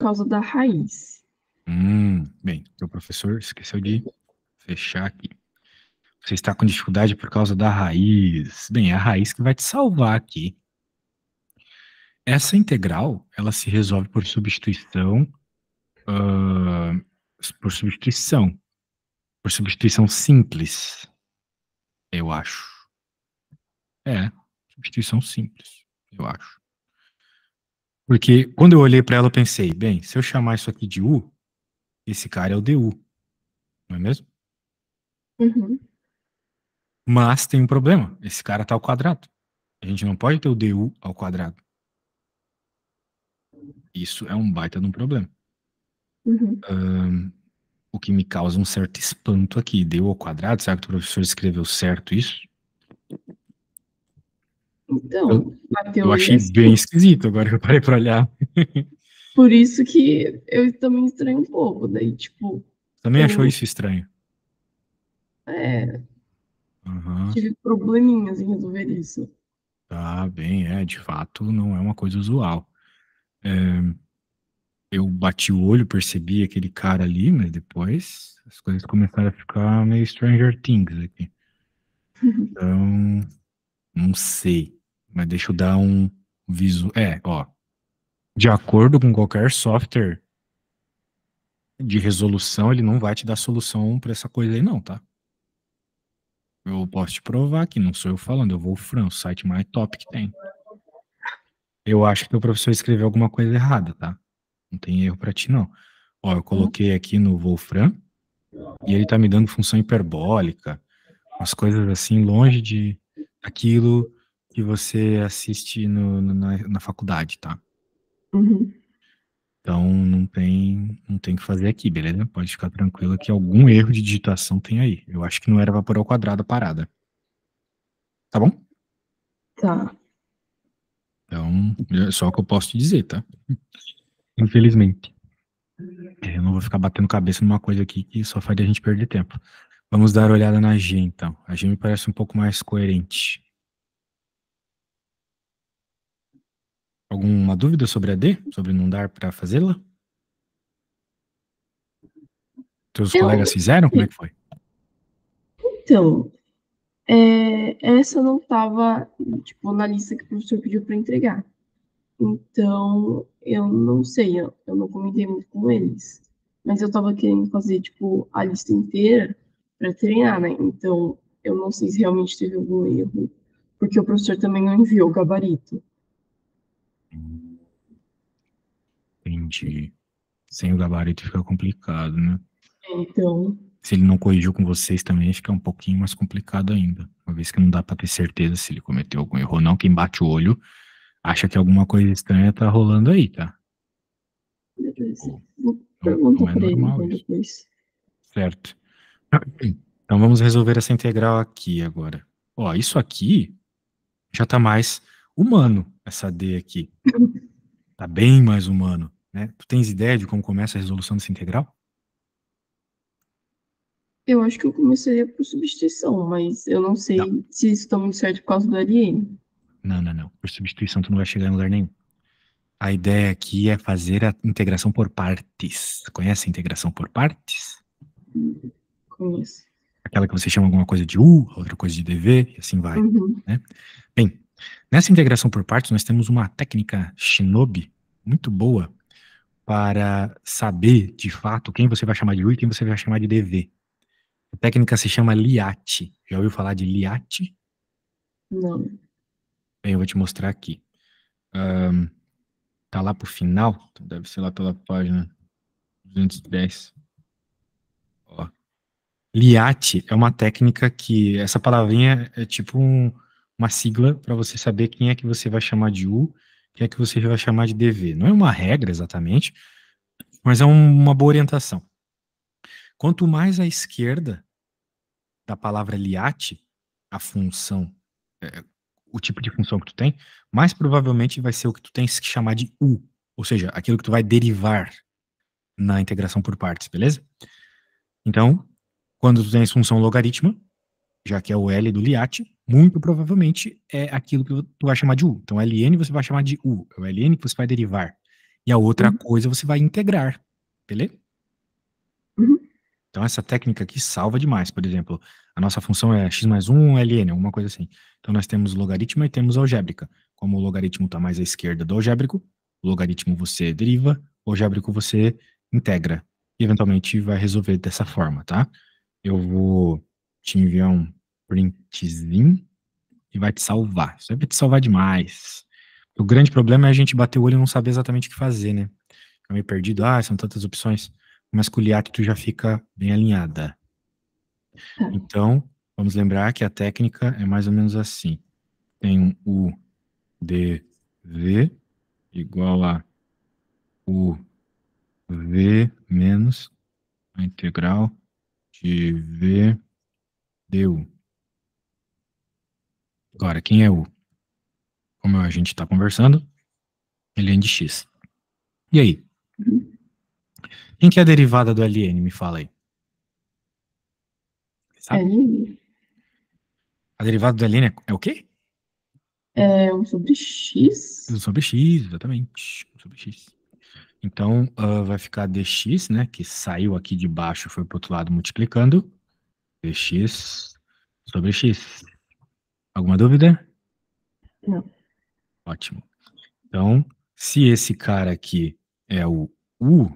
causa da raiz. Bem, o professor esqueceu de fechar aqui. Você está com dificuldade por causa da raiz. Bem, é a raiz que vai te salvar aqui. Essa integral, ela se resolve por substituição, por substituição simples, eu acho. Substituição simples, eu acho. Porque quando eu olhei para ela, eu pensei, bem, se eu chamar isso aqui de U, esse cara é o DU, não é mesmo? Uhum. Mas tem um problema, esse cara está ao quadrado. A gente não pode ter o DU ao quadrado. Isso é um baita de um problema. Uhum. O que me causa um certo espanto aqui. DU ao quadrado, será que o professor escreveu certo isso? Então, a Eu teoria achei é bem sim. esquisito, agora que eu parei para olhar. Por isso que eu também estranho um pouco. Daí, tipo, Também achou eu isso estranho? Uhum. tive probleminhas em resolver isso. Tá bem, de fato, não é uma coisa usual. Eu bati o olho, percebi aquele cara ali, mas depois as coisas começaram a ficar meio Stranger Things aqui. Então, não sei. Mas deixa eu dar um visu. De acordo com qualquer software de resolução, ele não vai te dar solução para essa coisa aí, não, tá? Eu posso te provar aqui, não sou eu falando, eu vou o Fran, o site mais top que tem. Eu acho que o professor escreveu alguma coisa errada, tá? Não tem erro pra ti, não. Ó, eu coloquei aqui no Wolfram e ele tá me dando função hiperbólica, umas coisas assim, longe de aquilo que você assiste na faculdade, tá? Uhum. Então não tem o que fazer aqui, beleza? Pode ficar tranquilo que algum erro de digitação tem aí. Eu acho que não era vapor ao quadrado a parada. Tá bom? Tá. Então, é só o que eu posso te dizer, tá? Infelizmente. Eu não vou ficar batendo cabeça numa coisa aqui que só faz a gente perder tempo. Vamos dar uma olhada na G, então. A G me parece um pouco mais coerente. Alguma dúvida sobre a D? Sobre não dar para fazê-la? Teus colegas fizeram? Como é que foi? Então, essa não estava, tipo, na lista que o professor pediu para entregar. Então, eu não sei, eu não comentei muito com eles. Mas eu estava querendo fazer, tipo, a lista inteira para treinar, né? Então, eu não sei se realmente teve algum erro, porque o professor também não enviou o gabarito. Entendi. Sem o gabarito fica complicado, né? Então, Se ele não corrigiu com vocês também, fica um pouquinho mais complicado ainda. Uma vez que não dá para ter certeza se ele cometeu algum erro ou não. Quem bate o olho acha que alguma coisa estranha tá rolando aí, tá? beleza. Não Pergunta é para ele, normal então, isso. depois. Certo. Então vamos resolver essa integral aqui agora. Ó, isso aqui já tá mais humano, essa D aqui. Tá bem mais humano, né? Tu tens ideia de como começa a resolução dessa integral? Eu acho que eu começaria por substituição, mas eu não Não, sei se isso está muito certo por causa do LN. não. Por substituição tu não vai chegar em lugar nenhum. A ideia aqui é fazer a integração por partes. Conhece a integração por partes? Conheço. Aquela que você chama alguma coisa de U, outra coisa de dv, e assim vai, Uhum. né? Bem, nessa integração por partes, nós temos uma técnica Shinobi muito boa para saber, de fato, quem você vai chamar de U e quem você vai chamar de dv. A técnica se chama LIAT. Já ouviu falar de LIAT? Não. Bem, eu vou te mostrar aqui. Tá lá pro final, então deve ser lá pela página 210. Ó. LIAT é uma técnica que, essa palavrinha é tipo uma sigla para você saber quem é que você vai chamar de U, quem é que você vai chamar de DV. Não é uma regra exatamente, mas é uma boa orientação. Quanto mais à esquerda da palavra LIAT, a função, o tipo de função que tu tem, mais provavelmente vai ser o que tu tens que chamar de U, ou seja, aquilo que tu vai derivar na integração por partes, beleza? Então, quando tu tens função logaritma, já que é o L do LIAT, muito provavelmente é aquilo que tu vai chamar de U. Então, LN você vai chamar de U, é o LN que você vai derivar. e a outra Uhum. coisa você vai integrar, beleza? Uhum. Então, essa técnica aqui salva demais. Por exemplo, a nossa função é x mais 1 ln, alguma coisa assim. Então, nós temos logaritmo e temos algébrica. Como o logaritmo está mais à esquerda do algébrico, o logaritmo você deriva, o algébrico você integra. E, eventualmente, vai resolver dessa forma, tá? Eu vou te enviar um printzinho e vai te salvar. Isso aí vai te salvar demais. O grande problema é a gente bater o olho e não saber exatamente o que fazer, né? Fica meio perdido. Ah, são tantas opções. Mas com o LIAC tu já fica bem alinhada. Tá. Então, vamos lembrar que a técnica é mais ou menos assim. Tem um U dv igual a U v menos a integral de v du. Agora, quem é U? Como a gente está conversando, ele é de x. E aí? Uhum. Quem que é a derivada do ln? Me fala aí. É, Sabe? A derivada do ln é o quê? é um sobre X. Sobre x, exatamente. Sobre x. Então, vai ficar dx, né? Que saiu aqui de baixo e foi para o outro lado multiplicando. Dx sobre x. Alguma dúvida? Não. Ótimo. Então, se esse cara aqui é o u,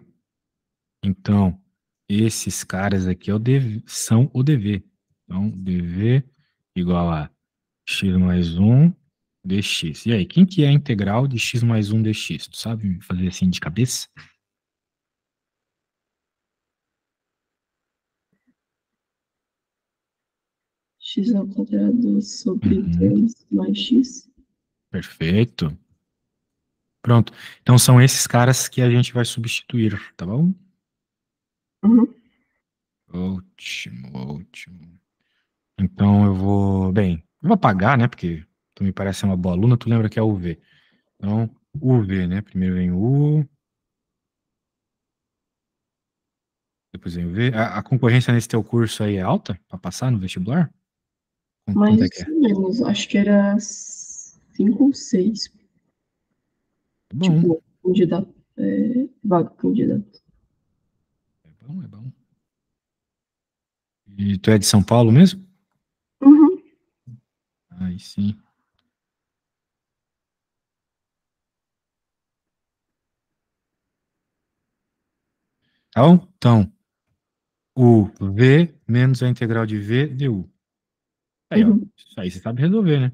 então esses caras aqui são o dv. Então, dv igual a x mais 1 dx. E aí, quem que é a integral de x mais 1 dx? Tu sabe me fazer assim de cabeça? X ao quadrado sobre Uhum, 2 mais X. perfeito. Pronto. Então são esses caras que a gente vai substituir, tá bom? Uhum. Ótimo, ótimo. Então eu vou. Bem, eu vou apagar, né? Porque tu me parece ser uma boa aluna, tu lembra que é o V. Então, o V, né? Primeiro vem o U, depois vem o V. A concorrência nesse teu curso aí é alta para passar no vestibular? Quanto é que Mais é? ou menos. Acho que era 5 ou 6. É bom, Tipo, candidato. Vaga candidato. é bom, é bom. E tu é de São Paulo mesmo? Uhum. Aí sim. Tá bom? Então, o V menos a integral de V du. Aí, ó. Uhum. Isso aí você sabe resolver, né?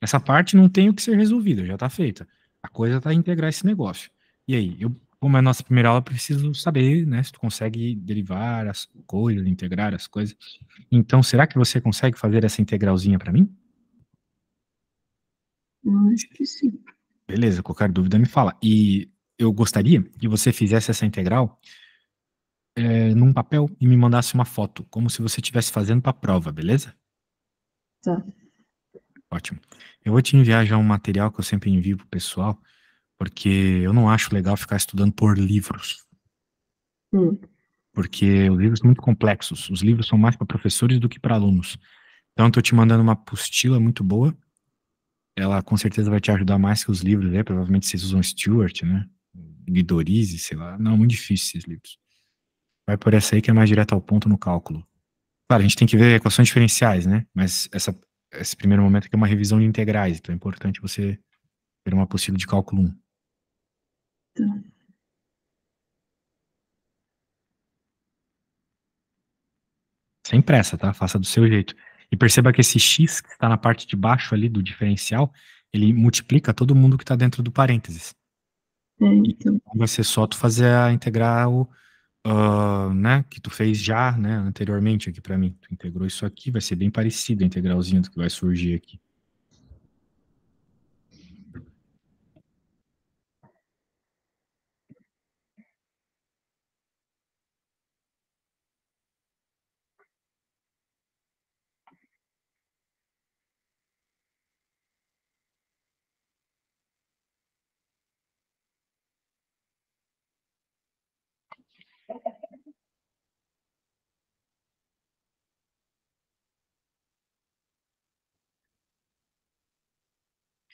Essa parte não tem o que ser resolvida, já tá feita. A coisa tá integrar esse negócio. E aí, como é a nossa primeira aula, eu preciso saber, né, se tu consegue derivar as coisas, integrar as coisas. Então, será que você consegue fazer essa integralzinha para mim? Acho que sim. Beleza, qualquer dúvida me fala. E eu gostaria que você fizesse essa integral num papel e me mandasse uma foto, como se você estivesse fazendo para prova, beleza? Tá. Ótimo. Eu vou te enviar já um material que eu sempre envio pro pessoal, porque eu não acho legal ficar estudando por livros, Hum. porque os livros são muito complexos. Os livros são mais para professores do que para alunos. Então, eu tô te mandando uma apostila muito boa. Ela com certeza vai te ajudar mais que os livros, né? Provavelmente vocês usam Stewart, né? Guidorize, sei lá. Não, muito difícil esses livros. Vai por essa aí que é mais direto ao ponto no cálculo. Claro, a gente tem que ver equações diferenciais, né? Mas esse primeiro momento aqui é uma revisão de integrais, então é importante você ter uma apostila de cálculo 1. Tá. Sem pressa, tá? Faça do seu jeito. E perceba que esse x que está na parte de baixo ali do diferencial, ele multiplica todo mundo que está dentro do parênteses. Então. Então vai ser só tu fazer a integral, né, que tu fez já, né, anteriormente aqui para mim. Tu integrou isso aqui, vai ser bem parecido a integralzinha do que vai surgir aqui.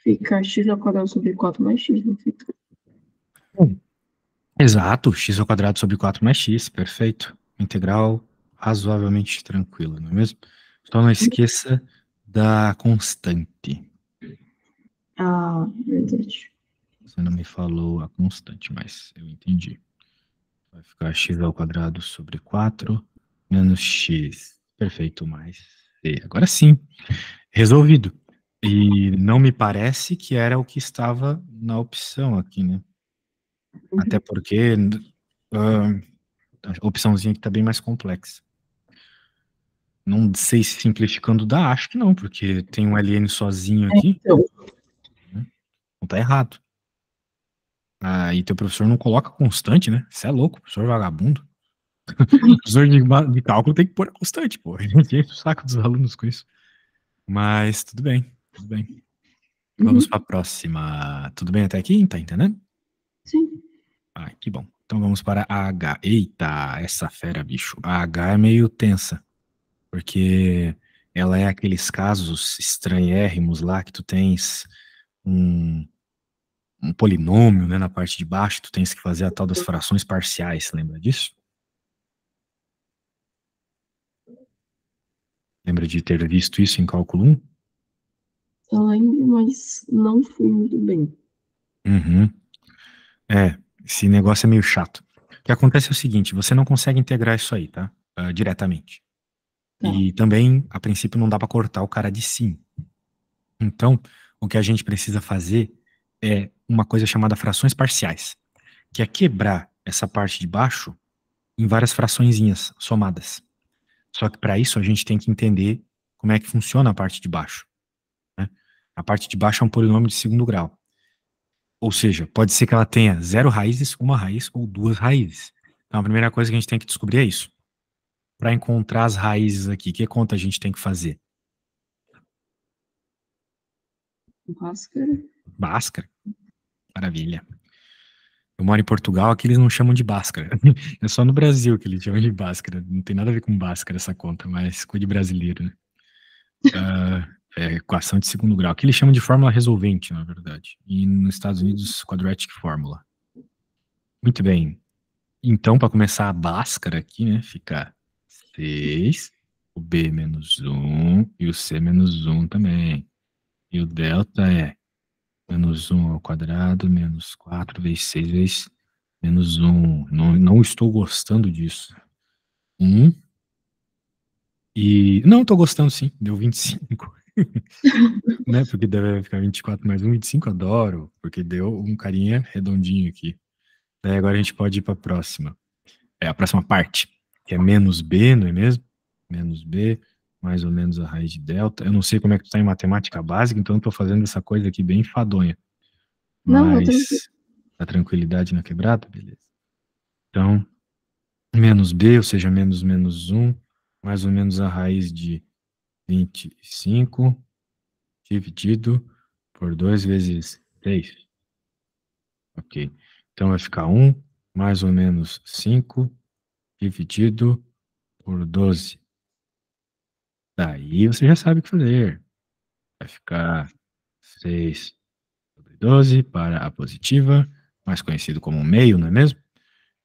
Fica x ao quadrado sobre 4 mais x, não fica? Bom. Exato, x ao quadrado sobre 4 mais x, perfeito. Integral razoavelmente tranquila, não é mesmo? Só não esqueça da constante. Ah, verdade. Você não me falou a constante, mas eu entendi. Vai ficar x ao quadrado sobre 4 menos x. Perfeito, mais c. Agora sim, resolvido. E não me parece que era o que estava na opção aqui, né? Até Uhum. porque ah, a opçãozinha aqui está bem mais complexa. Não sei se simplificando dá, acho que não, porque tem um ln sozinho aqui, Então, né? Não tá errado. E teu professor não coloca constante, né? Você é louco, professor vagabundo. O professor de cálculo tem que pôr a constante, pô. A gente enche o saco dos alunos com isso. Mas tudo bem, tudo bem. Vamos uhum. para a próxima. Tudo bem até aqui? Tá entendendo? Sim. Que bom. Então vamos para a H. Eita, essa fera, bicho. A H é meio tensa, porque ela é aqueles casos estranhérrimos lá que tu tens um, um polinômio, né, na parte de baixo, tu tens que fazer a tal das frações parciais, lembra disso? Lembra de ter visto isso em cálculo 1? Eu lembro, mas não fui muito bem. Uhum. Esse negócio é meio chato. O que acontece é o seguinte, você não consegue integrar isso aí, tá? Diretamente. Tá. E também, a princípio, não dá para cortar o cara de cima. Então, o que a gente precisa fazer é uma coisa chamada frações parciais, que é quebrar essa parte de baixo em várias fraçõezinhas somadas. Só que para isso a gente tem que entender como é que funciona a parte de baixo, né? A parte de baixo é um polinômio de segundo grau. Ou seja, pode ser que ela tenha 0 raízes, uma raiz ou duas raízes. Então a primeira coisa que a gente tem que descobrir é isso. Para encontrar as raízes aqui, que conta a gente tem que fazer? Bhaskara. Bhaskara. Maravilha. Eu moro em Portugal, aqui eles não chamam de Bhaskara. É só no Brasil que eles chamam de Bhaskara. Não tem nada a ver com Bhaskara essa conta, mas coisa de brasileiro, né? Equação de segundo grau, que eles chamam de fórmula resolvente, na verdade. E nos Estados Unidos, quadratic formula. Muito bem. Então, para começar a Bhaskara aqui, né, fica 6, o B menos 1 e o C menos 1 também. E o delta é menos 1 ao quadrado, menos 4 vezes 6 vezes menos 1. Não estou gostando disso. 1 e... Não, estou gostando sim, deu 25. Né? Porque deve ficar 24 mais 1, 25, adoro, porque deu um carinha redondinho aqui. Daí agora a gente pode ir para a próxima. A próxima parte, que é menos B, não é mesmo? Menos B, mais ou menos a raiz de delta. Eu não sei como é que tu tá em matemática básica, então eu tô fazendo essa coisa aqui bem enfadonha. Não, eu tranquilo. Mas a tranquilidade na quebrada, beleza. Então, menos B, ou seja, menos menos 1, mais ou menos a raiz de 25 dividido por 2 vezes 6. Ok. Então vai ficar 1 mais ou menos 5 dividido por 12. Daí você já sabe o que fazer. Vai ficar 6 sobre 12 para a positiva, mais conhecido como meio, não é mesmo?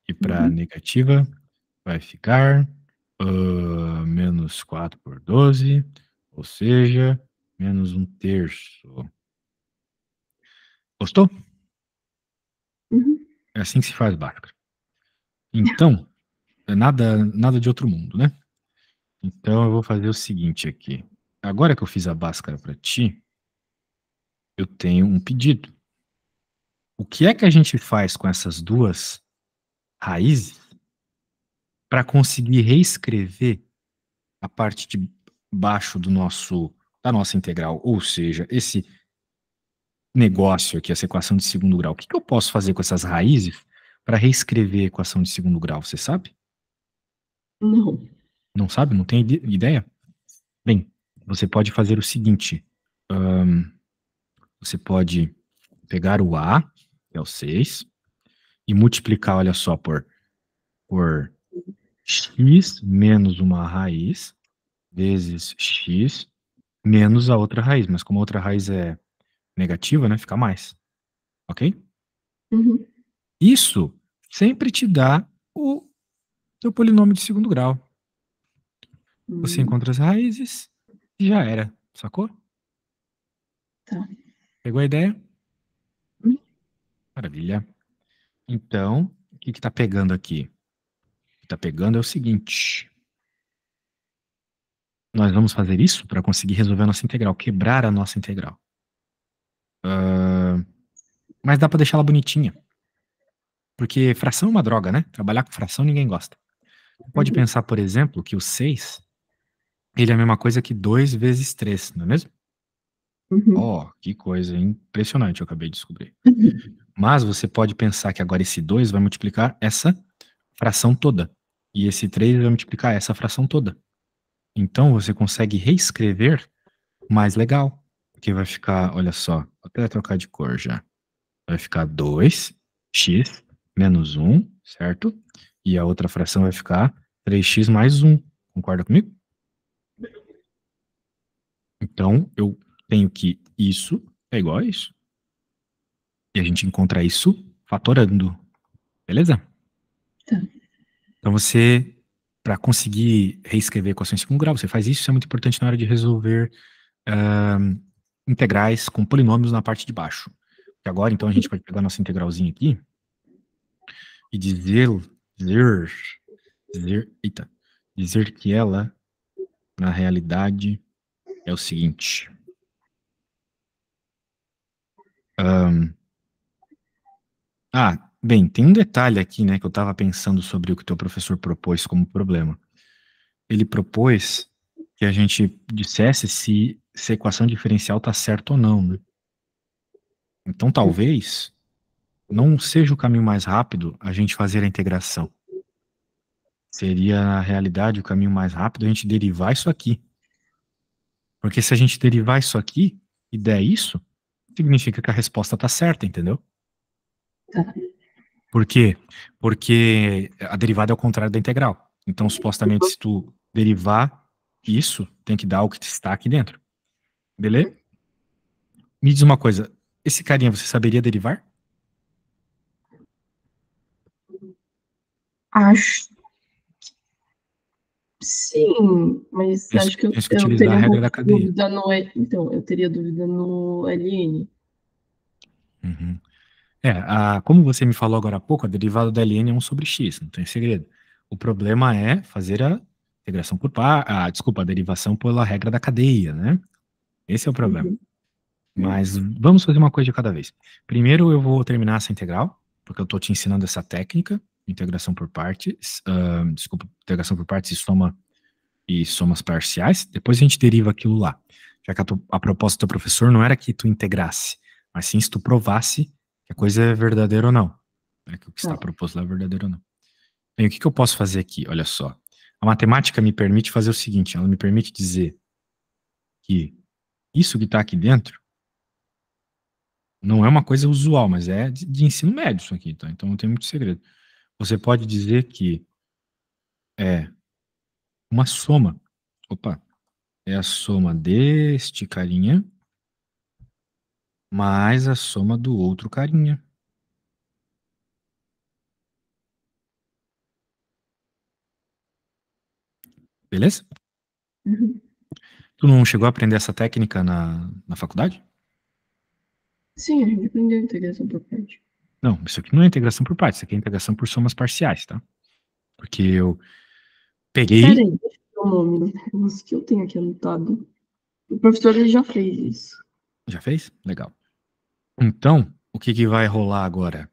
E para a Uhum. negativa vai ficar menos 4 por 12, ou seja, menos um terço. Gostou? Uhum. É assim que se faz Bhaskara. Então, é nada de outro mundo, né? Então eu vou fazer o seguinte aqui. Agora que eu fiz a Bhaskara para ti, eu tenho um pedido. O que é que a gente faz com essas duas raízes para conseguir reescrever a parte de baixo da nossa integral? Ou seja, esse negócio aqui, essa equação de segundo grau. O que eu posso fazer com essas raízes para reescrever a equação de segundo grau? Você sabe? Não. Não sabe? Não tem ideia? Bem, você pode fazer o seguinte: você pode pegar o A, que é o 6, e multiplicar, olha só, por x menos uma raiz vezes x menos a outra raiz. Mas como a outra raiz é negativa, né, fica mais. Ok? Uhum. Isso sempre te dá o teu polinômio de segundo grau. Você encontra as raízes e já era, sacou? Tá. Pegou a ideia? Hum. Maravilha. Então, o que está pegando aqui? O que está pegando é o seguinte. Nós vamos fazer isso para conseguir resolver a nossa integral, quebrar a nossa integral. Mas dá para deixar ela bonitinha. Porque fração é uma droga, né? Trabalhar com fração ninguém gosta. Pode Uhum. pensar, por exemplo, que o 6 ele é a mesma coisa que 2 vezes 3, não é mesmo? Uhum. Ó, que coisa impressionante eu acabei de descobrir. Uhum. Mas você pode pensar que agora esse 2 vai multiplicar essa fração toda. E esse 3 vai multiplicar essa fração toda. Então você consegue reescrever mais legal. Porque vai ficar, olha só, vou até trocar de cor já. Vai ficar 2x menos 1, certo? E a outra fração vai ficar 3x mais 1. Concorda comigo? Então, eu tenho que isso é igual a isso. E a gente encontra isso fatorando. Beleza? Tá. Então, você, para conseguir reescrever equações em segundo grau, você faz isso. Isso é muito importante na hora de resolver integrais com polinômios na parte de baixo. E agora, então, a gente pode pegar nossa integralzinha aqui e dizer que ela, na realidade, é o seguinte. Bem, tem um detalhe aqui, né, que eu estava pensando sobre o que o teu professor propôs como problema. Ele propôs que a gente dissesse se a equação diferencial está certa ou não, né? Então, talvez não seja o caminho mais rápido a gente fazer a integração. Seria, na realidade, o caminho mais rápido a gente derivar isso aqui. Porque se a gente derivar isso aqui e der isso, significa que a resposta está certa, entendeu? Tá. Por quê? Porque a derivada é o contrário da integral. Então, supostamente, se tu derivar isso, tem que dar o que está aqui dentro. Beleza? Me diz uma coisa. Esse carinha, você saberia derivar? Acho sim, mas acho que Tens que eu utilizar a teria um regra pouco da de cadeia. dúvida no. Então, eu teria dúvida no LN. Uhum. Como você me falou agora há pouco, a derivada da ln é 1 sobre x, não tem segredo. O problema é fazer a integração por desculpa, a derivação pela regra da cadeia, né? Esse é o problema. Uhum. Mas vamos fazer uma coisa de cada vez. Primeiro eu vou terminar essa integral, porque eu estou te ensinando essa técnica, integração por partes, integração por partes e somas parciais. Depois a gente deriva aquilo lá. Já que a proposta do professor não era que tu integrasse, mas sim se tu provasse que a coisa é verdadeira ou não. Né, que o que está Tá. proposto lá é verdadeiro ou não. Bem, o que eu posso fazer aqui? Olha só. A matemática me permite fazer o seguinte, ela me permite dizer que isso que está aqui dentro não é uma coisa usual, mas é de ensino médio isso aqui, tá? Então não tem muito segredo. Você pode dizer que é uma soma. Opa, é a soma deste carinha mais a soma do outro carinha. Beleza? Uhum. Tu não chegou a aprender essa técnica na faculdade? Sim, a gente aprendeu integração por parte. Não, isso aqui não é integração por partes, isso aqui é integração por somas parciais, tá? Porque eu Pera peguei. aí, deixa eu ver o nome. Isso que eu tenho aqui anotado. O professor ele já fez isso. Já fez? Legal. Então, o que que vai rolar agora?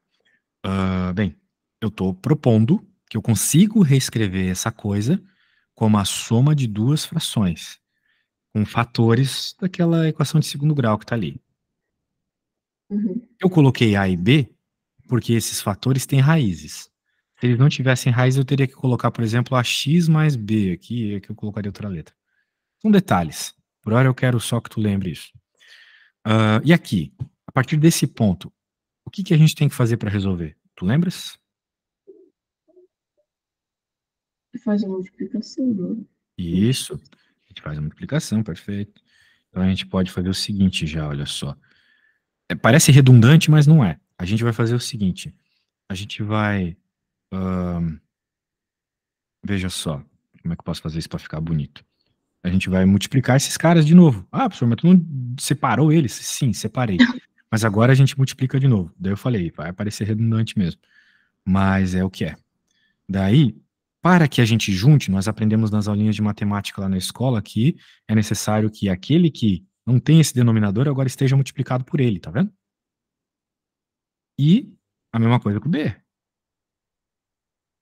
Bem, eu estou propondo que eu consigo reescrever essa coisa como a soma de duas frações, com fatores daquela equação de segundo grau que está ali. Uhum. Eu coloquei A e B porque esses fatores têm raízes. Se eles não tivessem raiz, eu teria que colocar, por exemplo, AX mais B aqui, é que eu colocaria outra letra. São detalhes. Por hora eu quero só que tu lembre isso. E aqui, a partir desse ponto, o que que a gente tem que fazer para resolver? Tu lembras? Faz a multiplicação, né? Isso. A gente faz a multiplicação, perfeito. Então a gente pode fazer o seguinte já, olha só. Parece redundante, mas não é. A gente vai fazer o seguinte. A gente vai Veja só, como é que eu posso fazer isso para ficar bonito? A gente vai multiplicar esses caras de novo. Ah, professor, mas tu não separou eles? Sim, separei. Mas agora a gente multiplica de novo. Daí eu falei, vai parecer redundante mesmo. Mas é o que é. Daí, para que a gente junte, nós aprendemos nas aulinhas de matemática lá na escola que é necessário que aquele que não tem esse denominador agora esteja multiplicado por ele, tá vendo? E a mesma coisa com o B.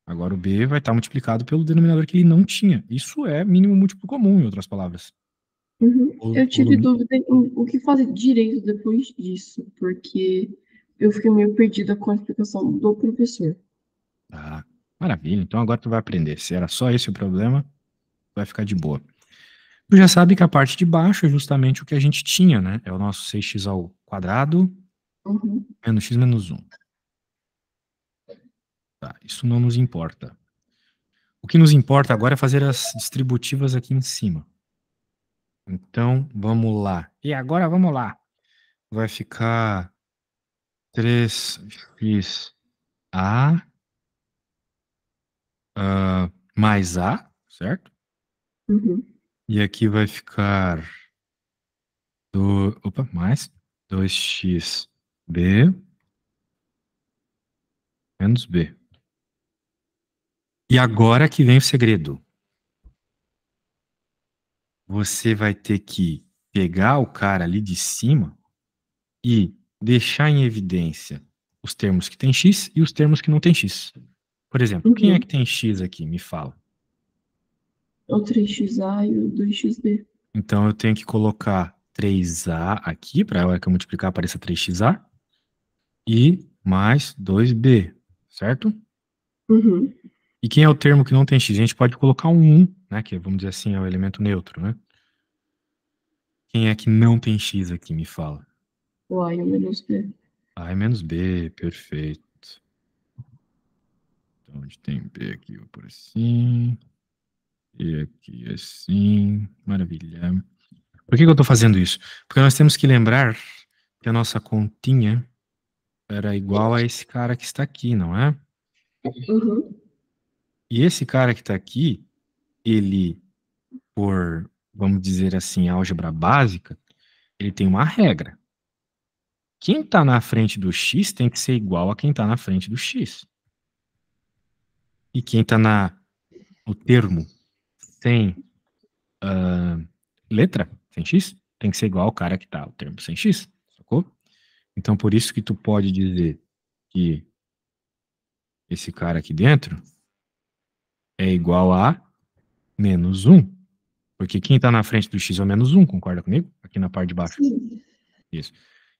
Agora o B vai estar multiplicado pelo denominador que ele não tinha. Isso é mínimo múltiplo comum, em outras palavras. Uhum. Eu O tive dúvida em o que fazer direito depois disso, porque eu fiquei meio perdida com a explicação do professor. Ah, maravilha. Então agora tu vai aprender. Se era só esse o problema, vai ficar de boa. Tu já sabe que a parte de baixo é justamente o que a gente tinha, né? É o nosso 6x ao quadrado Uhum. menos x menos 1. Tá, isso não nos importa. O que nos importa agora é fazer as distributivas aqui em cima. Então, vamos lá. E agora vamos lá. Vai ficar 3x mais A, certo? Uhum. E aqui vai ficar mais 2x B menos B. E agora que vem o segredo. Você vai ter que pegar o cara ali de cima e deixar em evidência os termos que tem x e os termos que não tem x. Por exemplo, quem é Uhum. que tem x aqui? Me fala. O 3xa e o 2xb. Então eu tenho que colocar 3a aqui, para a hora que eu multiplicar apareça 3xa, e mais 2b, certo? Uhum. E quem é o termo que não tem x? A gente pode colocar um 1, né, que vamos dizer assim é o elemento neutro, né? Quem é que não tem x aqui? Me fala. O a e o menos b. A é menos b, perfeito. Então, onde tem b aqui, eu vou por assim, e aqui assim, maravilha. Por que que eu estou fazendo isso? Porque nós temos que lembrar que a nossa continha era igual a esse cara que está aqui, não é? Uhum. E esse cara que está aqui, ele, por, vamos dizer assim, álgebra básica, ele tem uma regra. Quem está na frente do x tem que ser igual a quem está na frente do x. E quem está no termo sem letra, sem x, tem que ser igual ao cara que está o termo sem x, sacou? Então, por isso que tu pode dizer que esse cara aqui dentro é igual a menos um. Porque quem está na frente do x é o menos um, concorda comigo? Aqui na parte de baixo. Sim. Isso.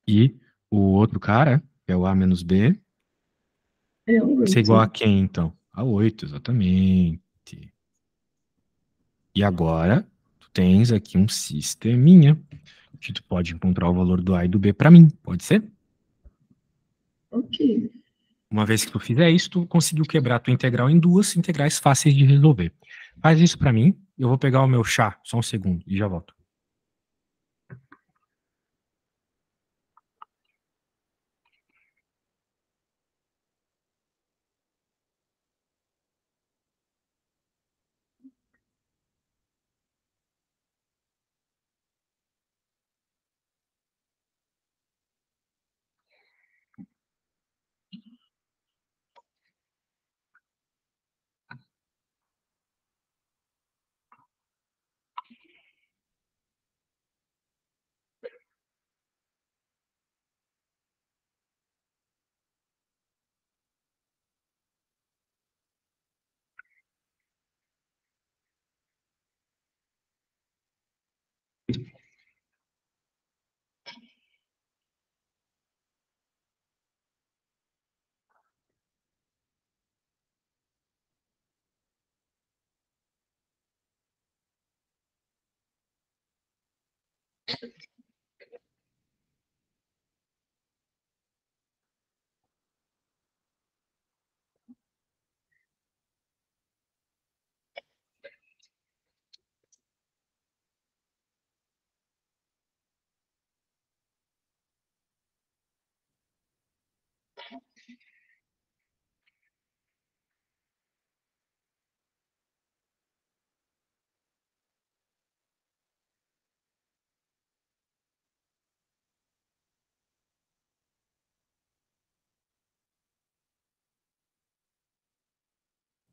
E o outro cara, que é o a menos b, É o vai ser igual a 8. quem, então? A 8, exatamente. E agora, tu tens aqui um sisteminha que tu pode encontrar o valor do a e do b para mim, pode ser? Ok. Uma vez que tu fizer isso, tu conseguiu quebrar a tua integral em duas integrais fáceis de resolver. Faz isso para mim, eu vou pegar o meu chá, só um segundo, e já volto.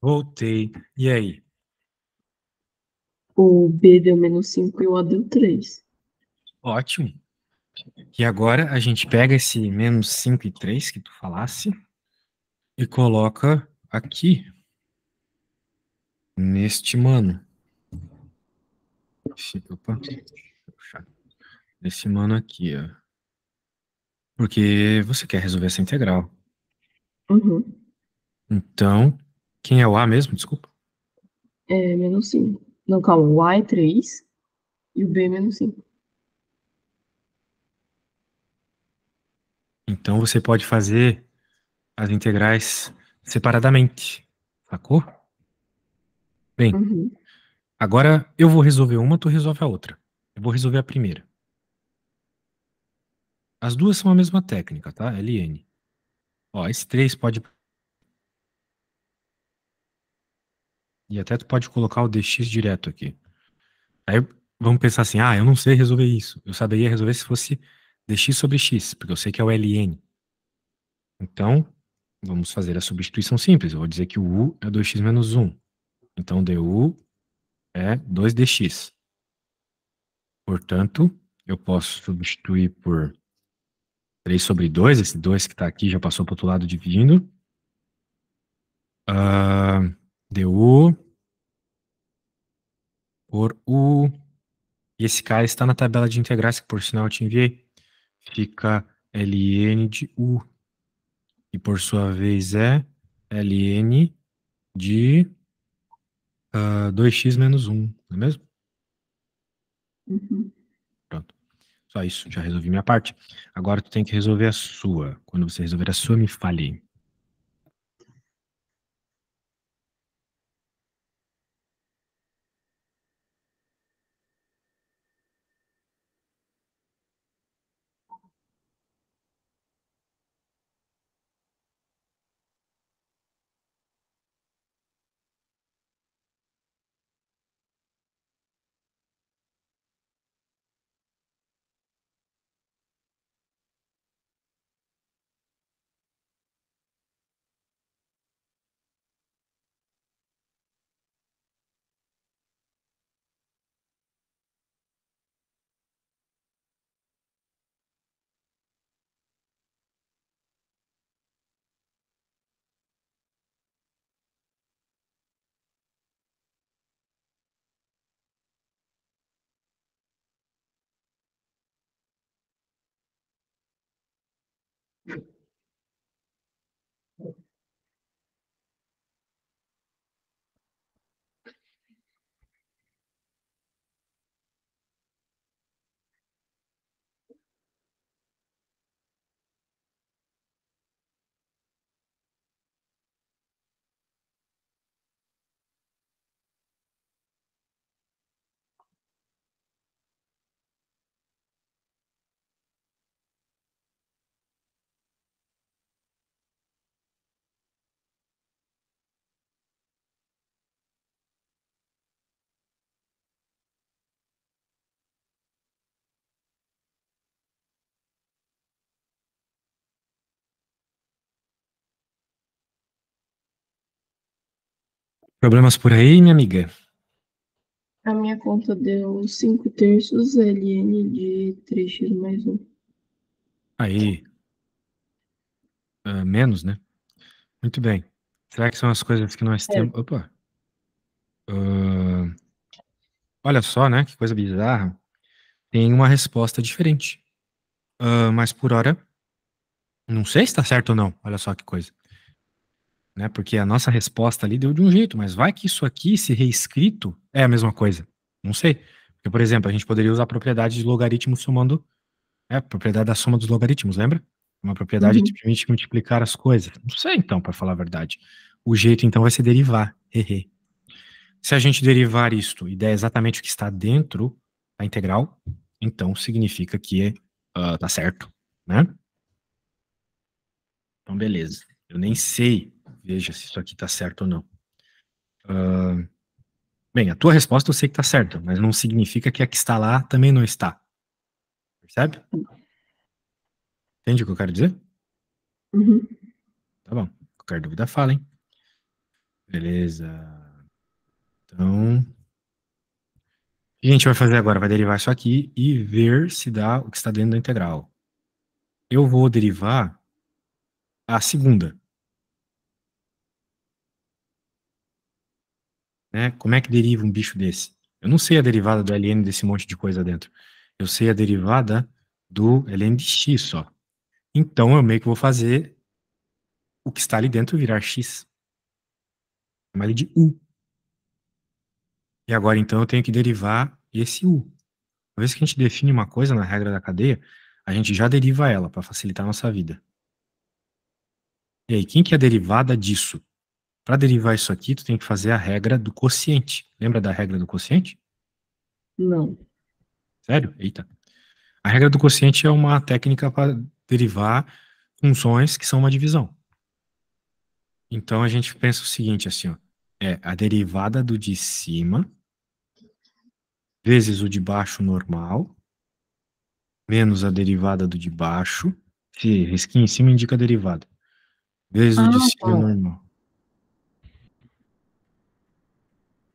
Voltei. E aí? O B deu -5 e o A deu 3. Ótimo. E agora a gente pega esse -5 e 3 que tu falasse e coloca aqui, neste mano. Opa, deixa eu puxar. Nesse mano aqui, ó. Porque você quer resolver essa integral. Uhum. Então, quem é o A mesmo? Desculpa. É -5. Não, calma. O A é 3 e o B é -5. Então você pode fazer as integrais separadamente. Sacou? Bem, Uhum. agora eu vou resolver uma, tu resolve a outra. Eu vou resolver a primeira. As duas são a mesma técnica, tá? LN. Ó, esse 3 pode. E até tu pode colocar o dx direto aqui. Aí vamos pensar assim: ah, eu não sei resolver isso. Eu saberia resolver se fosse dx sobre x, porque eu sei que é o ln. Então, vamos fazer a substituição simples. Eu vou dizer que o u é 2x menos 1. Então, du é 2dx. Portanto, eu posso substituir por 3 sobre 2. Esse 2 que está aqui já passou para o outro lado dividindo. Du por u. E esse cara está na tabela de integrais, que por sinal eu te enviei. Fica ln de u. E por sua vez é ln de 2x menos 1, não é mesmo? Uhum. Pronto. Só isso, já resolvi minha parte. Agora tu tem que resolver a sua. Quando você resolver a sua, me fale. Problemas por aí, minha amiga? A minha conta deu 5/3 ln de 3x mais 1. Aí, menos, né? Muito bem. Será que são as coisas que nós É. temos? Opa. Ah, olha só, né? Que coisa bizarra. Tem uma resposta diferente. Mas por hora, não sei se está certo ou não. Olha só que coisa. Né? Porque a nossa resposta ali deu de um jeito, mas vai que isso aqui, se reescrito, é a mesma coisa. Não sei. Porque, por exemplo, a gente poderia usar a propriedade de logaritmo somando. A propriedade da soma dos logaritmos, lembra? Uma propriedade que Uhum. te permite multiplicar as coisas. Não sei, então, para falar a verdade. O jeito, então, vai ser derivar. Hehe. Se a gente derivar isto e der exatamente o que está dentro da integral, então significa que tá certo, né? Então, beleza. Eu nem sei, veja se isso aqui tá certo ou não. Bem, a tua resposta eu sei que tá certa, mas não significa que a que está lá também não está. Percebe? Entende o que eu quero dizer? Uhum. Tá bom. Qualquer dúvida, fala, hein? Beleza. Então, o que a gente vai fazer agora? Vai derivar isso aqui e ver se dá o que está dentro da integral. Eu vou derivar a segunda. Né? Como é que deriva um bicho desse? Eu não sei a derivada do ln desse monte de coisa dentro. Eu sei a derivada do ln de x só. Então, eu meio que vou fazer o que está ali dentro virar x. Chamar ele de u. E agora, então, eu tenho que derivar esse u. Uma vez que a gente define uma coisa na regra da cadeia, a gente já deriva ela para facilitar a nossa vida. E aí, quem que é a derivada disso? Para derivar isso aqui, tu tem que fazer a regra do quociente. Lembra da regra do quociente? Não. Sério? Eita. A regra do quociente é uma técnica para derivar funções que são uma divisão. Então a gente pensa o seguinte, assim, ó, é a derivada do de cima vezes o de baixo normal menos a derivada do de baixo. Esse risquinho em cima indica a derivada. Vezes o de Ah, cima tá. normal.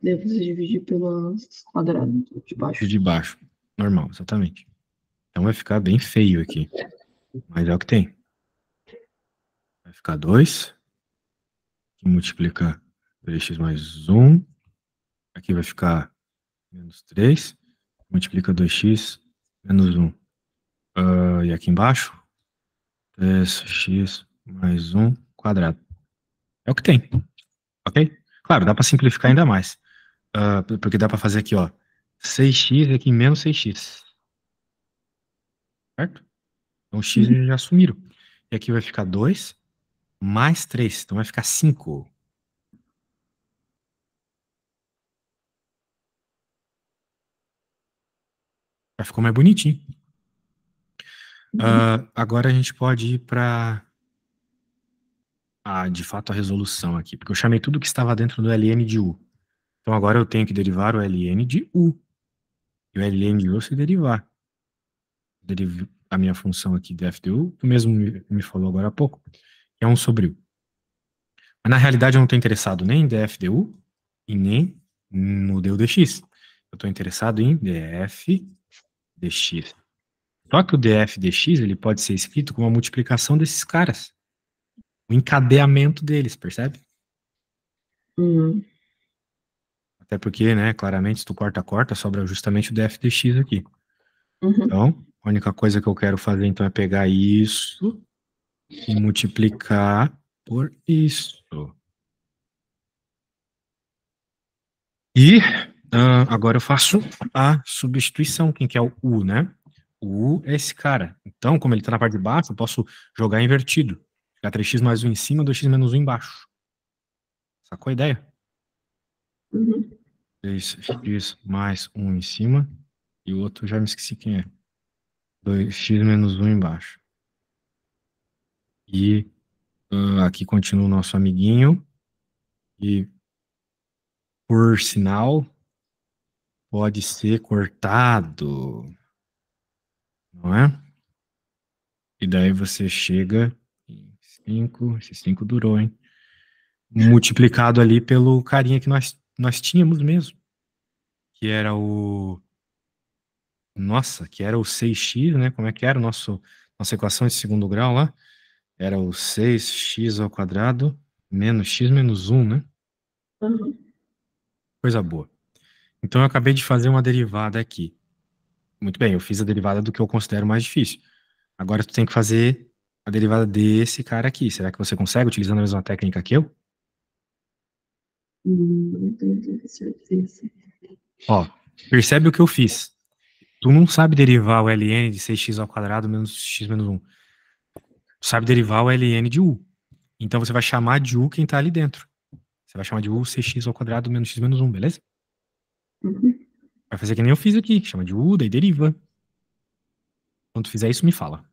Devo dividir pelo quadrado de Do baixo. de baixo. Normal, exatamente. Então vai ficar bem feio aqui. Mas é o que tem. Vai ficar 2, que multiplica 3x mais 1. Aqui vai ficar menos 3. Multiplica 2x menos 1. E aqui embaixo, 3x mais 1 quadrado. É o que tem, ok? Claro, dá para simplificar ainda mais. Porque dá para fazer aqui, ó. 6x e aqui menos 6x. Certo? Então, x Uhum. eles já sumiram. E aqui vai ficar 2 mais 3. Então, vai ficar 5. Já ficou mais bonitinho. Uhum. Agora a gente pode ir para, de fato, a resolução aqui. Porque eu chamei tudo que estava dentro do ln de u. Então, agora eu tenho que derivar o ln de u. E o ln de u se derivar. Derivo a minha função aqui de f de u, tu mesmo me falou agora há pouco, que é 1 sobre u. Mas, na realidade, eu não estou interessado nem em df de u e nem no du dx. Eu estou interessado em df dx. Só que o df dx ele pode ser escrito como a multiplicação desses caras. O encadeamento deles, percebe? Uhum. Até porque, né, claramente, se tu corta, sobra justamente o df dx aqui. Uhum. Então, a única coisa que eu quero fazer, então, é pegar isso e multiplicar por isso. E agora eu faço a substituição. Quem que é o U, né? O U é esse cara. Então, como ele está na parte de baixo, eu posso jogar invertido. Ficar 3x mais 1 em cima, 2x menos 1 embaixo. Sacou a ideia? Uhum. 3x mais 1 em cima. E o outro, já me esqueci quem é. 2x menos 1 embaixo. E aqui continua o nosso amiguinho. E, por sinal, pode ser cortado. Não é? E daí você chega em 5, esse 5 durou, hein? Multiplicado ali pelo carinha que nós tínhamos mesmo, que era o. Nossa, que era o 6x, né? Como é que era nossa equação de segundo grau lá? Era o 6x ao quadrado menos x menos 1, né? Uhum. Coisa boa. Então eu acabei de fazer uma derivada aqui. Muito bem, eu fiz a derivada do que eu considero mais difícil. Agora tu tem que fazer a derivada desse cara aqui. Será que você consegue utilizando a mesma técnica que eu? Não tenho certeza. Ó, percebe o que eu fiz. Tu não sabe derivar o ln de 6x ao quadrado menos x menos 1. Tu sabe derivar o ln de u. Então você vai chamar de u quem tá ali dentro. Você vai chamar de u 6x ao quadrado menos x menos 1, beleza? Uhum. Vai fazer que nem eu fiz aqui. Chama de u, daí deriva. Quando tu fizer isso, me fala.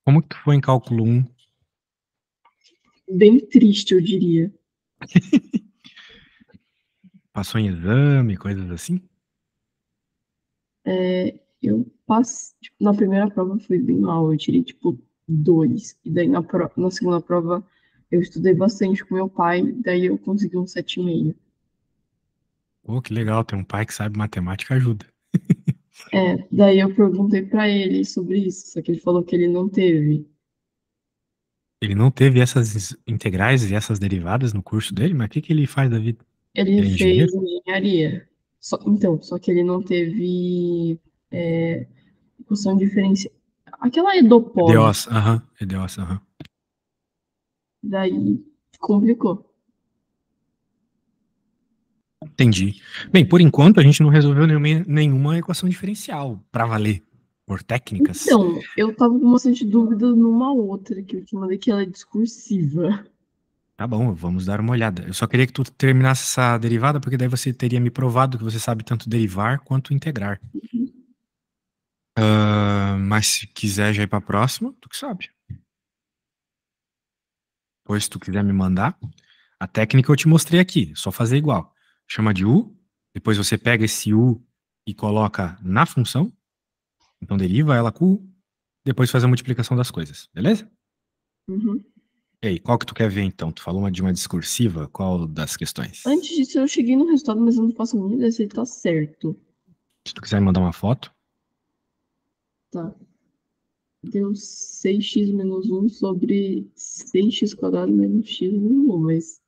Como que tu foi em cálculo 1? Bem triste, eu diria. Passou em exame, coisas assim? Eu passei, tipo, na primeira prova foi bem mal, eu tirei, tipo, 2. E daí na segunda prova eu estudei bastante com meu pai, daí eu consegui um 7,5. Pô, que legal, ter um pai que sabe matemática ajuda. Daí eu perguntei pra ele sobre isso, só que ele falou que ele não teve. Ele não teve essas integrais e essas derivadas no curso dele, mas o que que ele faz da vida? Ele Ele é fez engenheiro? engenharia. Só que ele não teve equação diferencial. Aquela EDOPOLI, EDOS, aham, EDOS, aham. daí complicou. Entendi. Bem, por enquanto a gente não resolveu nenhuma equação diferencial para valer, por técnicas. Então, eu tava com bastante dúvida numa outra que eu te mandei, que ela é discursiva. Tá bom, vamos dar uma olhada. Eu só queria que tu terminasse essa derivada, porque daí você teria me provado que você sabe tanto derivar quanto integrar. Mas se quiser já ir para a próxima, tu que sabe. Pois se tu quiser me mandar, a técnica eu te mostrei aqui, só fazer igual. Chama de U, depois você pega esse U e coloca na função, então deriva ela com U, depois faz a multiplicação das coisas, beleza? Uhum. E aí, qual que tu quer ver então? Tu falou de uma discursiva, qual das questões? Antes disso, eu cheguei no resultado, mas eu não faço a mínima ideia se ele tá certo. Se tu quiser me mandar uma foto, Tá. Deu 6x menos 1 sobre 6x quadrado menos x menos 1, mas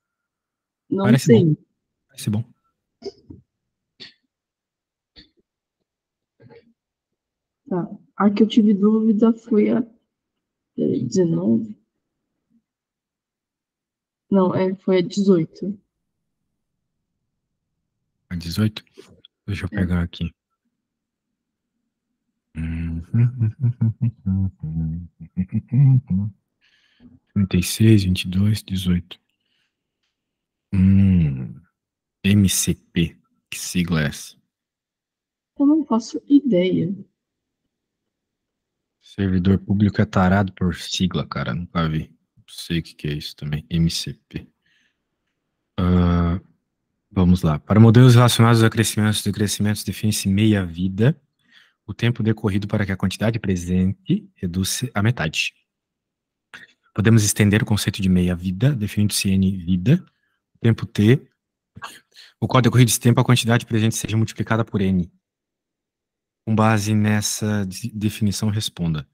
não parece bom, sei. parece bom. Tá. A que eu tive dúvida foi a 19? Não, foi a 18. A 18? Deixa eu É. pegar aqui. 36, 22, 18. MCP. Que sigla é essa? Eu não faço ideia. Servidor público é tarado por sigla, cara. Nunca vi. Não sei o que é isso também. MCP. Vamos lá. Para modelos relacionados a crescimentos e decrescimentos, define-se meia-vida, o tempo decorrido para que a quantidade presente reduz-se à metade. Podemos estender o conceito de meia-vida, definindo-se N vida, tempo T, o qual decorrido desse tempo a quantidade presente seja multiplicada por N. Com base nessa definição, responda.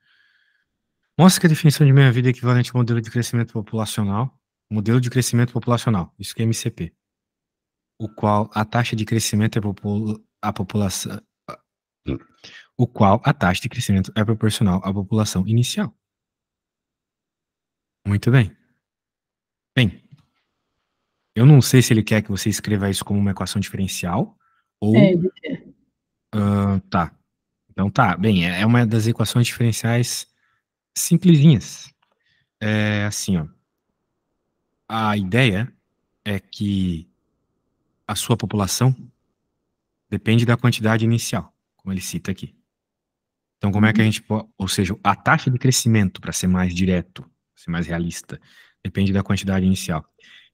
Mostra que a definição de meia-vida é equivalente ao modelo de crescimento populacional. Modelo de crescimento populacional, isso que é MCP. O qual a taxa de crescimento é a população. O qual a taxa de crescimento é proporcional à população inicial. Muito bem. Bem, eu não sei se ele quer que você escreva isso como uma equação diferencial ou. Ele quer. Tá. Então tá. Bem, é uma das equações diferenciais simplesinhas. É assim, ó. A ideia é que a sua população depende da quantidade inicial, como ele cita aqui. Então, como é que a Uhum. gente pode. Ou seja, a taxa de crescimento, para ser mais direto, ser mais realista, depende da quantidade inicial.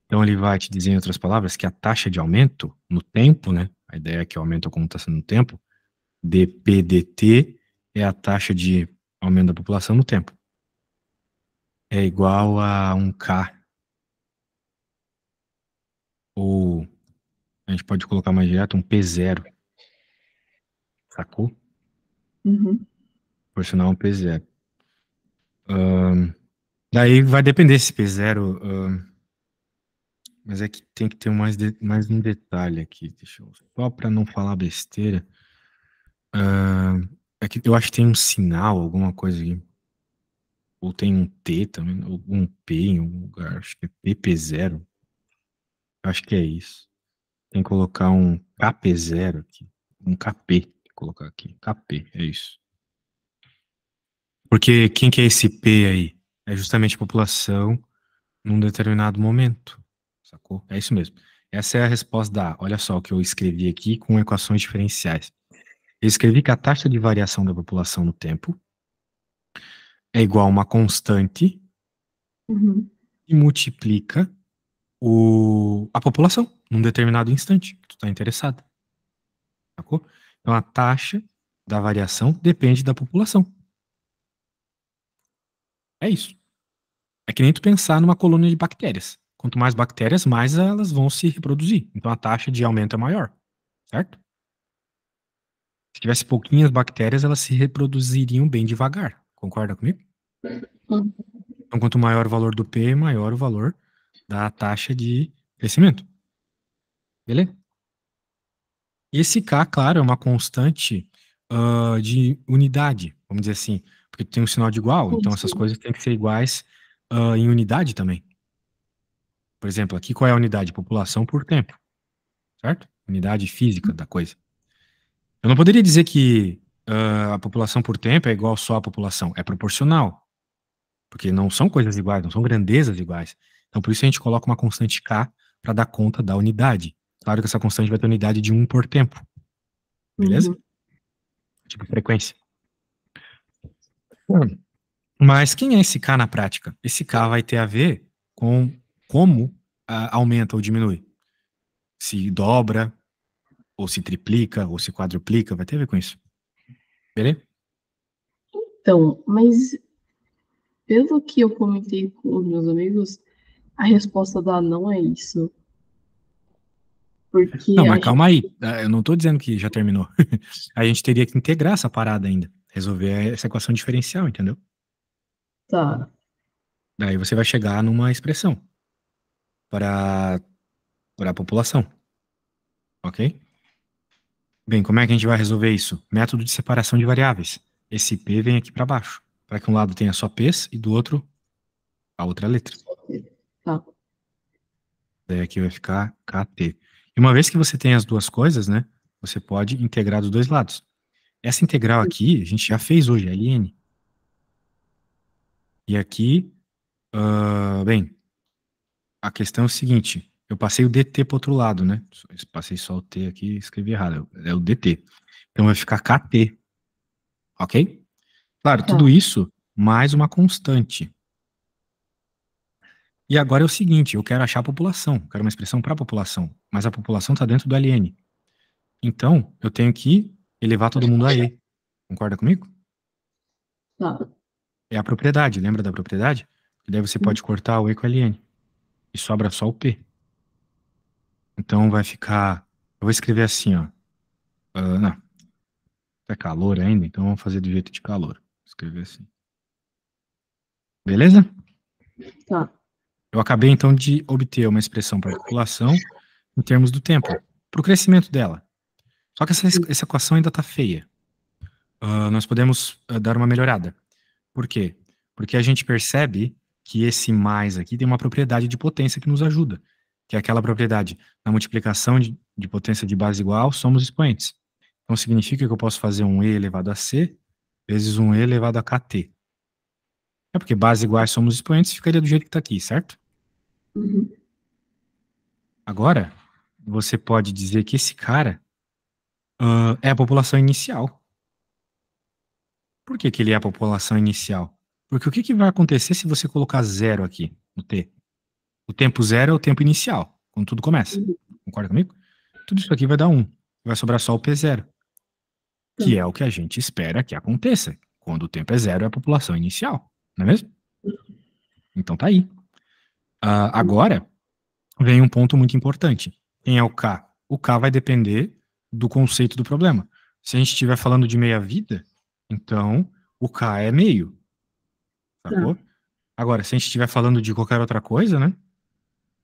Então, ele vai te dizer, em outras palavras, que a taxa de aumento no tempo, né? A ideia é que o aumento acontece no tempo, dPdt é a taxa de aumento da população no tempo. É igual a um K. Ou a gente pode colocar mais direto, um P0. Sacou? Uhum. Proporcional a um P0. Daí vai depender se P0. Mas é que tem que ter mais um detalhe aqui. Só para não falar besteira. É que eu acho que tem um sinal, alguma coisa aqui. Ou tem um T também, ou um P em algum lugar. Acho que é PP0. Acho que é isso. Tem que colocar um KP0 aqui. Um KP. Tem que colocar aqui. KP, é isso. Porque quem que é esse P aí? É justamente a população num determinado momento. Sacou? É isso mesmo. Essa é a resposta da A. Olha só o que eu escrevi aqui com equações diferenciais. Eu escrevi que a taxa de variação da população no tempo é igual a uma constante Uhum. e multiplica a população num determinado instante que tu está interessado, sacou? Então a taxa da variação depende da população. É isso. É que nem tu pensar numa colônia de bactérias. Quanto mais bactérias, mais elas vão se reproduzir. Então a taxa de aumento é maior, certo? Se tivesse pouquinhas bactérias, elas se reproduziriam bem devagar. Concorda comigo? Uhum. Então, quanto maior o valor do P, maior o valor da taxa de crescimento. Beleza? E esse K, claro, é uma constante de unidade, vamos dizer assim. Porque tem um sinal de igual, então essas Sim. coisas têm que ser iguais em unidade também. Por exemplo, aqui qual é a unidade? População por tempo, certo? Unidade física da coisa. Eu não poderia dizer que a população por tempo é igual só à população. É proporcional. Porque não são coisas iguais, não são grandezas iguais. Então, por isso a gente coloca uma constante K para dar conta da unidade. Claro que essa constante vai ter unidade de 1 por tempo, beleza? Uhum. Tipo frequência. Mas quem é esse K na prática? Esse K vai ter a ver com como aumenta ou diminui. Se dobra, ou se triplica, ou se quadruplica, vai ter a ver com isso. Beleza? Então, mas pelo que eu comentei com os meus amigos, a resposta da não é isso. Não, Porque a mas gente calma aí. Eu não tô dizendo que já terminou. A gente teria que integrar essa parada ainda. Resolver essa equação diferencial, entendeu? tá. Daí você vai chegar numa expressão para a população, ok? Bem, como é que a gente vai resolver isso? Método de separação de variáveis. Esse P vem aqui para baixo, para que um lado tenha só P's e do outro a outra letra. Tá. Daí aqui vai ficar KT. E uma vez que você tem as duas coisas, né, você pode integrar dos dois lados. Essa integral aqui, a gente já fez hoje, é ln. E aqui, bem, a questão é o seguinte, eu passei o dt para outro lado, né? Passei só o t aqui e escrevi errado, é o dt. Então vai ficar KT, ok? Claro, tudo Tá. isso mais uma constante. E agora é o seguinte, eu quero achar a população, eu quero uma expressão para a população, mas a população está dentro do ln. Então, eu tenho que elevar todo mundo a e. Concorda comigo? Tá. É a propriedade, lembra da propriedade? E daí você pode cortar o e com ln. E sobra só o p. Então vai ficar. Eu vou escrever assim, ó. Não, é calor ainda, então vamos fazer do jeito de calor. Vou escrever assim. Beleza? Tá. Eu acabei então de obter uma expressão para a população em termos do tempo, para o crescimento dela. Só que essa equação ainda está feia. Nós podemos dar uma melhorada. Por quê? Porque a gente percebe que esse mais aqui tem uma propriedade de potência que nos ajuda, que é aquela propriedade na multiplicação de potência de base igual, somos expoentes. Então significa que eu posso fazer um e elevado a c vezes um e elevado a kt. É porque base iguais somos expoentes ficaria do jeito que está aqui, certo? Uhum. Agora, você pode dizer que esse cara é a população inicial. Por que que ele é a população inicial? Porque o que que vai acontecer se você colocar zero aqui no t? O tempo zero é o tempo inicial, quando tudo começa. Uhum. Concorda comigo? Tudo isso aqui vai dar 1. Vai sobrar só o p zero, Tá. que é o que a gente espera que aconteça. Quando o tempo é zero, é a população inicial. Não é mesmo? Então tá aí. Agora, vem um ponto muito importante. Quem é o K? O K vai depender do conceito do problema. Se a gente estiver falando de meia-vida, então o K é meio, Tá. sacou? Agora, se a gente estiver falando de qualquer outra coisa, né?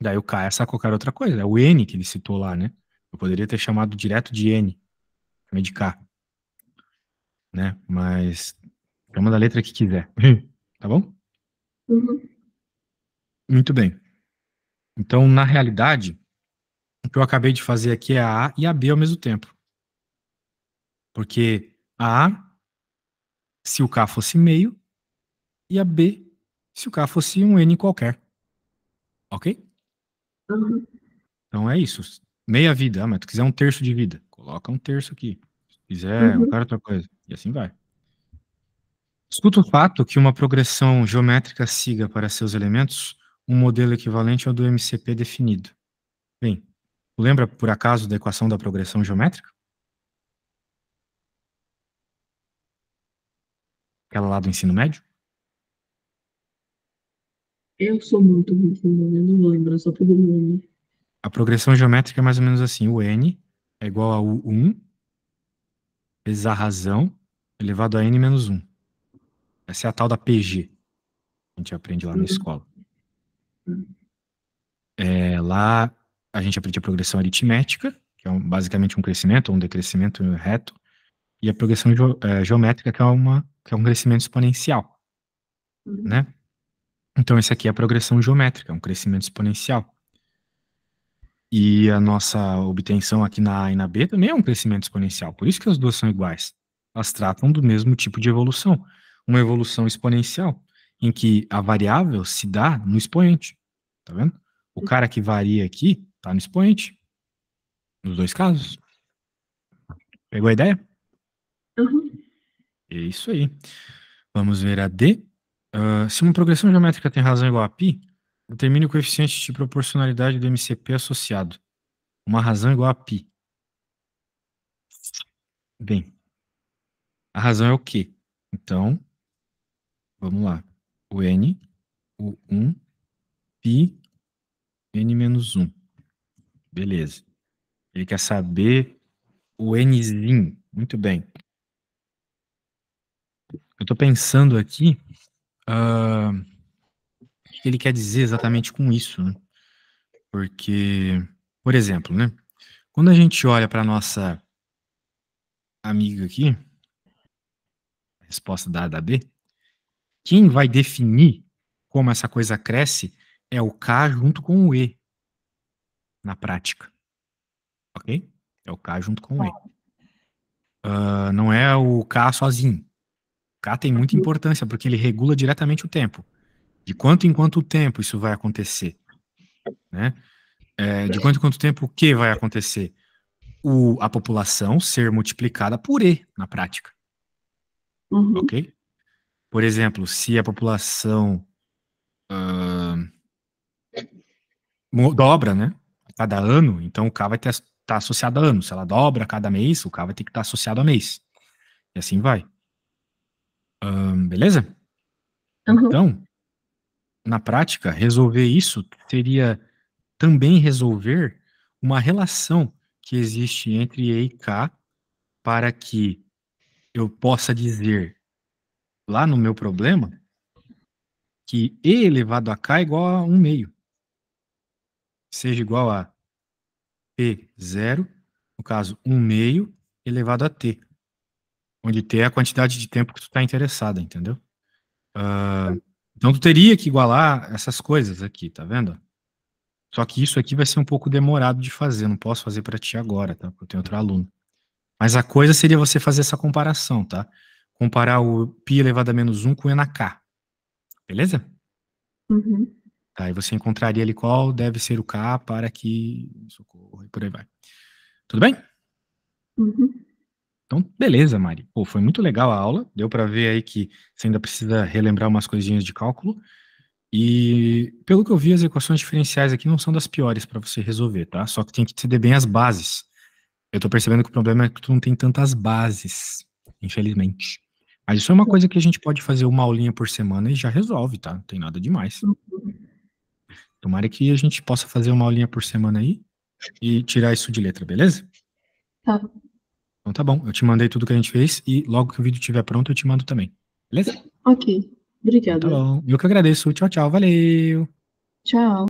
Daí o K é essa qualquer outra coisa. É o N que ele citou lá, né? Eu poderia ter chamado direto de N, chamei de K, né? Mas chama da letra que quiser. Tá bom? Uhum. Muito bem. Então, na realidade, o que eu acabei de fazer aqui é a A e a B ao mesmo tempo. Porque a A, se o K fosse meio, e a B, se o K fosse um N qualquer. Ok? Uhum. Então é isso. Meia vida. Ah, mas tu quiser um terço de vida, coloca um terço aqui. Se quiser Uhum. qualquer outra coisa. E assim vai. Escuta o fato que uma progressão geométrica siga para seus elementos um modelo equivalente ao do MCP definido. Bem, lembra, por acaso, da equação da progressão geométrica? Aquela lá do ensino médio? Eu sou muito ruim com nome, eu não vou lembrar só pelo nome. A progressão geométrica é mais ou menos assim: o n é igual a u1 vezes a razão elevado a n menos 1. Essa é a tal da PG, que a gente aprende lá na escola. Lá a gente aprende a progressão aritmética, que é basicamente um crescimento ou um decrescimento reto, e a progressão geométrica, que é um crescimento exponencial, né? Então, esse aqui é a progressão geométrica, um crescimento exponencial. E a nossa obtenção aqui na A e na B também é um crescimento exponencial. Por isso que as duas são iguais. Elas tratam do mesmo tipo de evolução. Uma evolução exponencial, em que a variável se dá no expoente. Tá vendo? O cara que varia aqui está no expoente. Nos dois casos. Pegou a ideia? Uhum. É isso aí. Vamos ver a D. Se uma progressão geométrica tem razão igual a π, determine o coeficiente de proporcionalidade do MCP associado. Uma razão igual a π. Bem, a razão é o quê? Então, vamos lá. O n, o 1, π, n menos 1. Beleza. Ele quer saber o nzinho. Muito bem. Eu estou pensando aqui o que ele quer dizer exatamente com isso, né? Porque, por exemplo, né? Quando a gente olha para nossa amiga aqui, a resposta da B, quem vai definir como essa coisa cresce é o K junto com o E, na prática. Ok? É o K junto com o E. Não é o K sozinho. O K tem muita importância, porque ele regula diretamente o tempo. De quanto em quanto tempo isso vai acontecer. Né? De quanto em quanto tempo o que vai acontecer? A população ser multiplicada por E, na prática. Uhum. Ok? Por exemplo, se a população dobra, né? A cada ano, então o K vai estar associado a ano. Se ela dobra a cada mês, o K vai ter que estar associado a mês. E assim vai. Beleza? Uhum. Então, na prática, resolver isso seria também resolver uma relação que existe entre E e K para que eu possa dizer lá no meu problema que E elevado a K é igual a 1 meio. Seja igual a P0, no caso, 1 meio elevado a T. Onde T é a quantidade de tempo que tu está interessado, entendeu? Então tu teria que igualar essas coisas aqui, tá vendo? Só que isso aqui vai ser um pouco demorado de fazer, não posso fazer para ti agora, tá? Porque eu tenho outro aluno. Mas a coisa seria você fazer essa comparação, tá? Comparar o π elevado a menos 1 com o E na K. Beleza? Uhum. Aí você encontraria ali qual deve ser o K para que... Socorro, e por aí vai. Tudo bem? Uhum. Então, beleza, Mari. Pô, foi muito legal a aula. Deu para ver aí que você ainda precisa relembrar umas coisinhas de cálculo. E, pelo que eu vi, as equações diferenciais aqui não são das piores para você resolver, tá? Só que tem que entender bem as bases. Eu tô percebendo que o problema é que tu não tem tantas bases, infelizmente. Mas isso é uma coisa que a gente pode fazer uma aulinha por semana e já resolve, tá? Não tem nada demais. Tomara que a gente possa fazer uma aulinha por semana aí e tirar isso de letra, beleza? Tá. Então tá bom, eu te mandei tudo que a gente fez e logo que o vídeo estiver pronto eu te mando também, beleza? Ok. Então tá Obrigada. bom, eu que agradeço, tchau, tchau, valeu! Tchau.